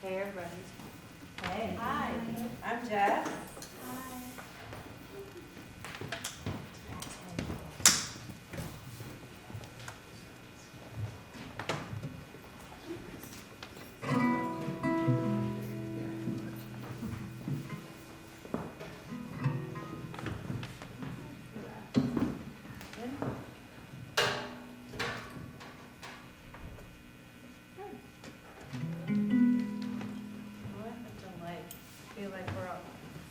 Hey, everybody. Hey. Hi. I'm Jess.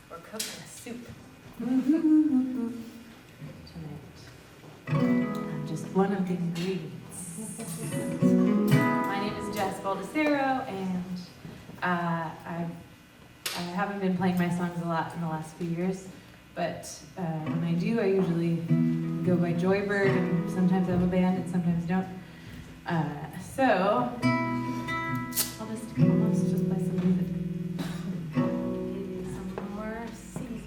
We're cooking a soup. Tonight. I'm just one of the ingredients. My name is Jess Baldissero, and I haven't been playing my songs a lot in the last few years, but when I do, I usually go by Joybird, and sometimes I have a band and sometimes don't. So I'll just almost just play some music. Give you some more season.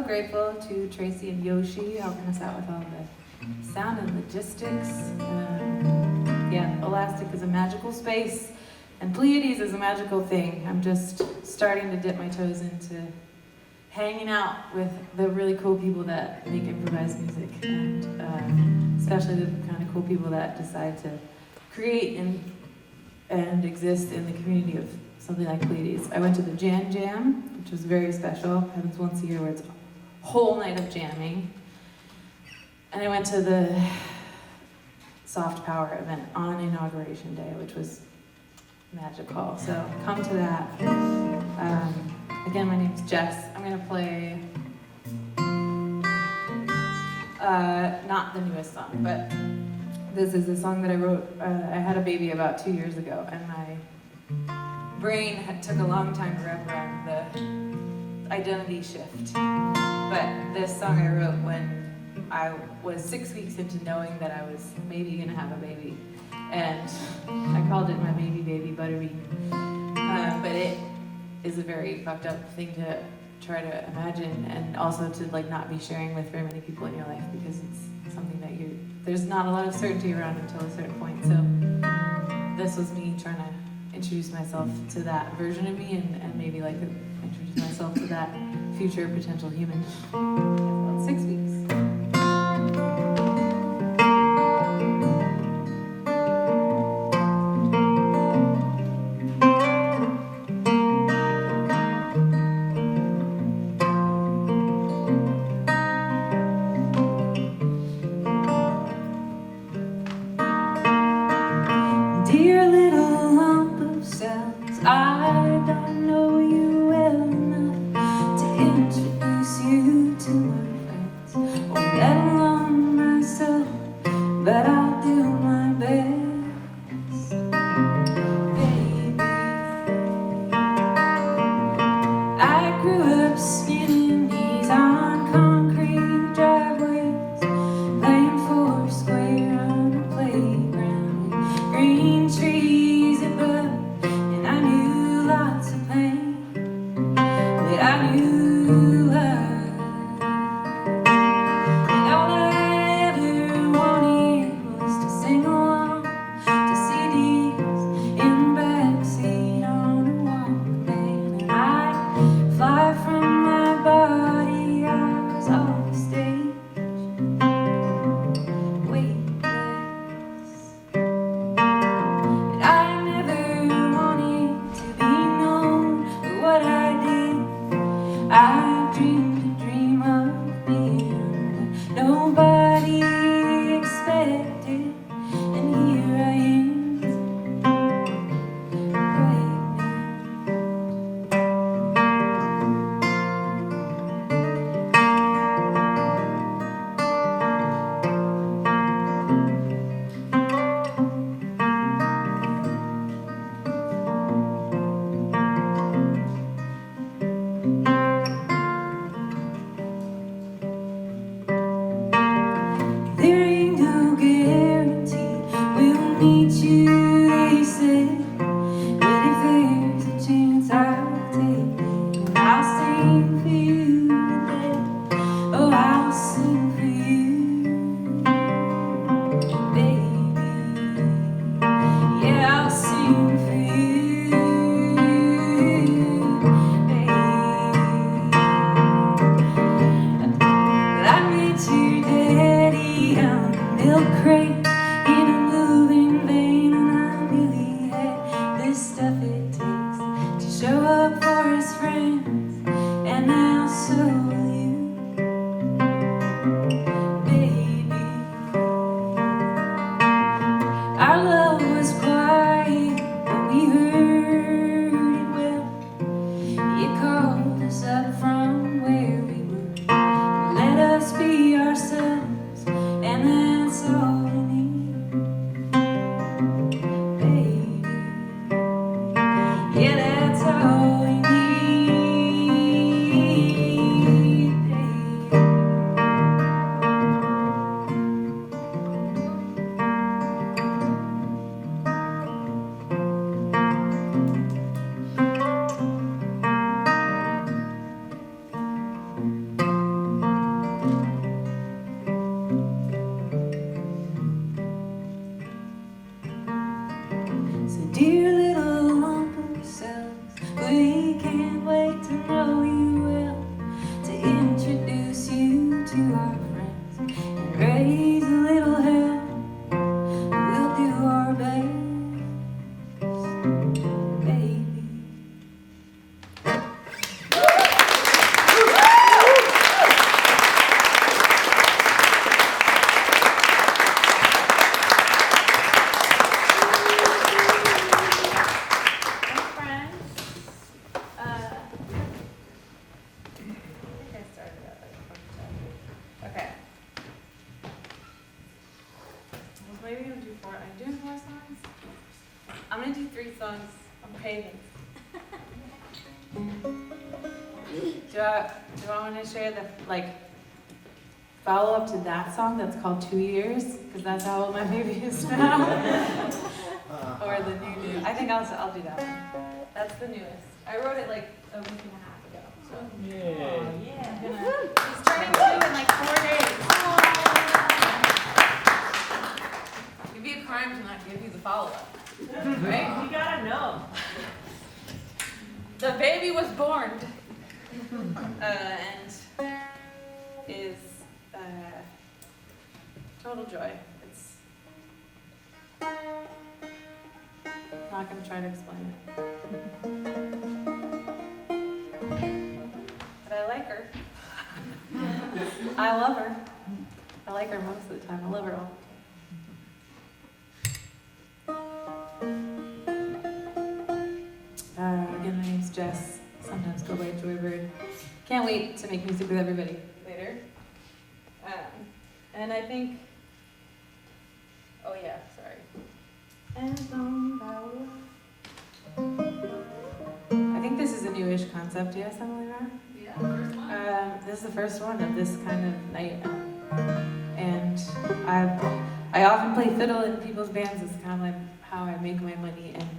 Grateful to Tracy and Yoshi helping us out with all the sound and logistics. Elastic is a magical space, and Pleiades is a magical thing. I'm just starting to dip my toes into hanging out with the really cool people that make improvised music, and especially the kind of cool people that decide to create and exist in the community of something like Pleiades. I went to the Jam, which was very special. It happens once a year where it's whole night of jamming. And I went to the Soft Power event on Inauguration Day, which was magical. So come to that. Again, my name's Jess. I'm going to play Not the newest song, but this is a song that I wrote. I had a baby about 2 years ago, and my brain took a long time to wrap around the identity shift. But this song I wrote when I was 6 weeks into knowing that I was maybe gonna have a baby, and I called it my baby Butterbean. But it is a very fucked up thing to try to imagine, and also to like not be sharing with very many people in your life, because it's something that there's not a lot of certainty around until a certain point. So this was me trying to introduce myself to that version of me, and maybe like introduce myself to that future potential human. About 6 weeks. Dear little lump of cells, I don't know you well enough to introduce you to my friends, or let alone myself, but I'll do my best, baby. I grew up skinning knees on concrete driveways, playing foursquare on a playground, green trees above, and I knew lots of pain, but I knew love. And all I ever wanted was to sing along to CDs in the backseat on a Walkman, and I'd fly from my body. I was off stage, weightless. But I never wanted to be known for what I did. I dreamed a dream of being what nobody expected, and here I am, there ain't no guarantee we'll meet you, they said, but if there's a chance I'll take it. I'll sing for you today, oh I'll sing for you, baby. Yeah, I'll sing for you, baby. But I met your daddy on a milk crate in a moving van, and I knew he had the stuff it takes to show up for his friends, and now so will you, baby. Our love was quiet, but we heard it well. You called us up from where we were, let us be ourselves, and that's all we need, baby. Yeah, that's all we need, baby. So dear little lump of cells, we can't wait to know you well, to introduce you to our friends, and raise a little hell. We'll do our best, baby. Hey friends. songs on pavements. Do I want to share the follow up to that song that's called 2 Years? Because that's how old my baby is now. Or the new. I think I'll do that one. That's the newest. I wrote it like a week and a half ago. So Yeah. he's turning 2 in like 4 days. It'd be a crime to not give you the follow up, right? You gotta know. The baby was born and is total joy. It's not going to try to explain it. But I like her. I love her. I like her most of the time. I love her all. Again, my name's Jess. Sometimes go by Joybird. Can't wait to make music with everybody later. And I think, oh yeah, sorry. I think this is a newish concept, yes, Emily? Yeah, first one. This is the first one of this kind of night. And I often play fiddle in people's bands. It's kind of like how I make my money, and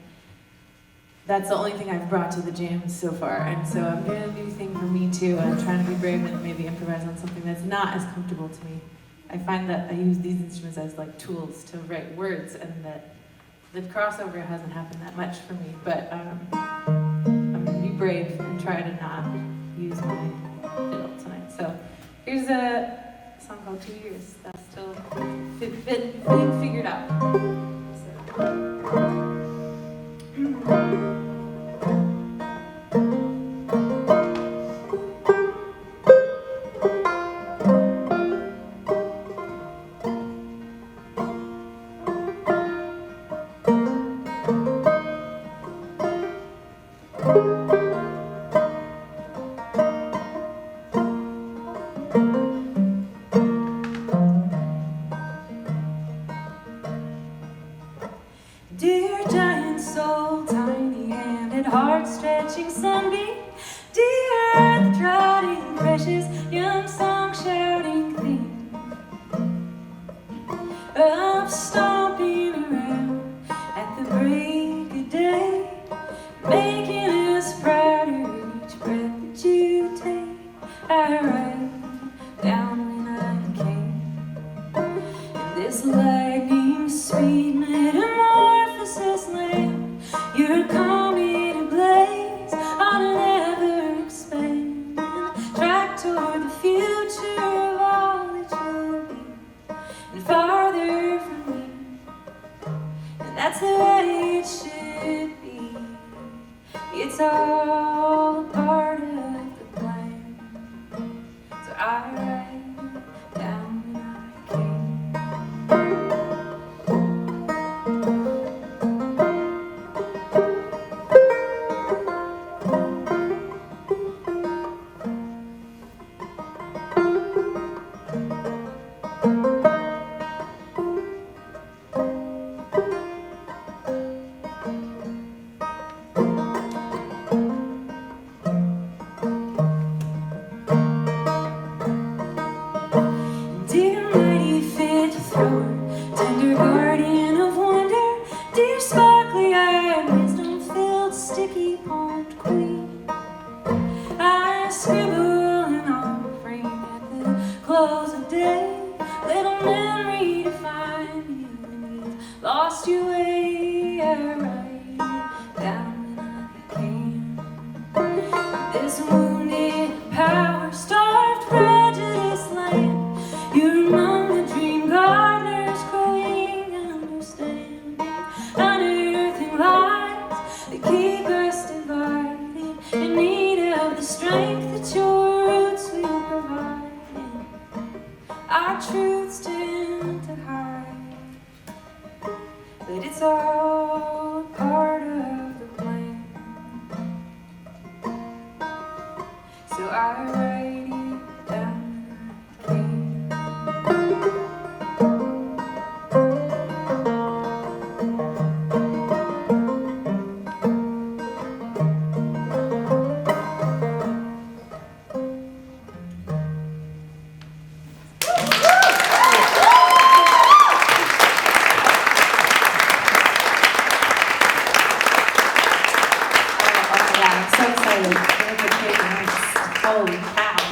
that's the only thing I've brought to the jams so far. And so I'm doing a new thing for me too. I'm trying to be brave and maybe improvise on something that's not as comfortable to me. I find that I use these instruments as like tools to write words, and that the crossover hasn't happened that much for me. But I'm gonna be brave and try to not use my fiddle tonight. So here's a song called 2 Years. That's still being figured out. Dear giant soul, tiny-handed, heart-stretching sunbeam, dear earth, trotting, precious, young song-shouting thing, up stomping around at the break of day, making us prouder each breath that you take. I write down when I came, in this lightning sweet metamorphosis land, you're a comet ablaze on an ever-expanding track toward the future of all that you'll be, and farther from me, and that's the way it should be. It's all a part of the plan. So I write down when I came. Dear mighty fit thrower, tender guardian of wonder, dear sparkly-eyed, wisdom-filled, sticky-palmed queen, I scribble an offering at the close of day, little memory to find you when you've lost your way. I write down when I can. This wounded, power-starved, prejudiced land, you're among the dream gardeners, growing understanding, unearthing lies that keep us divided, in need of the strength that your roots will provide. Our truths tend to hide, but it's all a part of the plan. So I write it down. I'm so excited. Holy cow.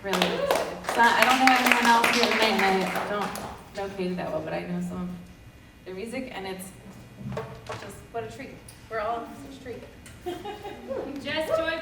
Really excited. So I don't know anyone else here tonight, and I don't know Katie that well, but I know some of their music, and it's just what a treat. We're all such a treat. Jess, join